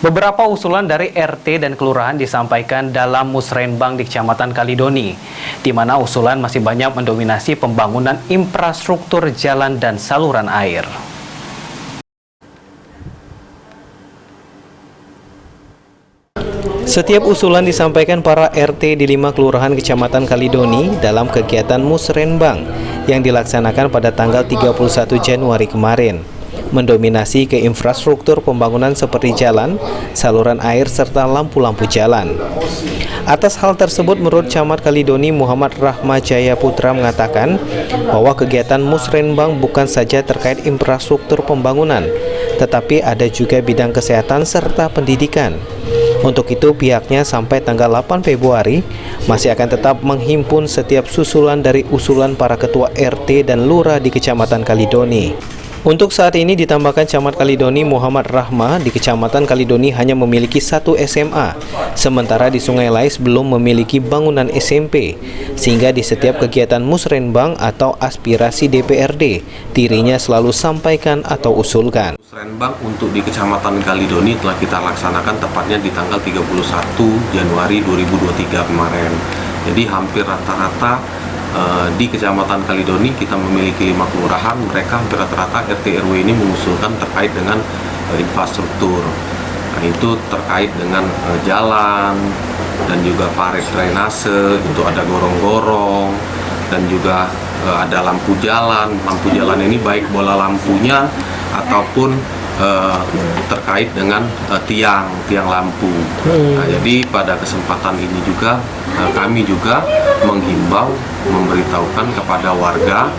Beberapa usulan dari RT dan kelurahan disampaikan dalam musrenbang di Kecamatan Kalidoni, di mana usulan masih banyak mendominasi pembangunan infrastruktur jalan dan saluran air. Setiap usulan disampaikan para RT di 5 kelurahan Kecamatan Kalidoni dalam kegiatan musrenbang yang dilaksanakan pada tanggal 31 Januari kemarin. Mendominasi ke infrastruktur pembangunan seperti jalan, saluran air, serta lampu-lampu jalan. Atas hal tersebut, menurut Camat Kalidoni Muhammad Rahma Jaya Putra mengatakan bahwa kegiatan musrenbang bukan saja terkait infrastruktur pembangunan, tetapi ada juga bidang kesehatan serta pendidikan. Untuk itu, pihaknya sampai tanggal 8 Februari masih akan tetap menghimpun setiap susulan dari usulan para ketua RT dan lurah di Kecamatan Kalidoni. Untuk saat ini ditambahkan Camat Kalidoni Muhammad Rahma di Kecamatan Kalidoni hanya memiliki 1 SMA, sementara di Sungai Lais belum memiliki bangunan SMP, sehingga di setiap kegiatan musrenbang atau aspirasi DPRD, dirinya selalu sampaikan atau usulkan. Musrenbang untuk di Kecamatan Kalidoni telah kita laksanakan tepatnya di tanggal 31 Januari 2023 kemarin. Jadi hampir rata-rata di Kecamatan Kalidoni kita memiliki 5 kelurahan, mereka hampir rata-rata RT RW ini mengusulkan terkait dengan infrastruktur. Nah, itu terkait dengan jalan dan juga parit drainase, itu ada gorong-gorong dan juga ada lampu jalan. Lampu jalan ini baik bola lampunya ataupun terkait dengan tiang lampu. Nah, jadi pada kesempatan ini juga kami juga menghimbau, memberitahukan kepada warga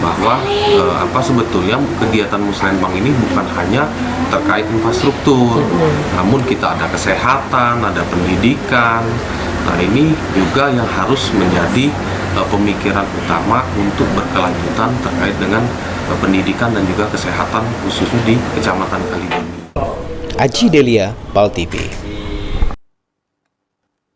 bahwa sebetulnya kegiatan musrenbang ini bukan hanya terkait infrastruktur, namun kita ada kesehatan, ada pendidikan. Nah, ini juga yang harus menjadi pemikiran utama untuk berkelanjutan terkait dengan pendidikan dan juga kesehatan khususnya di Kecamatan Kalidoni. Aji Delia, PAL TV.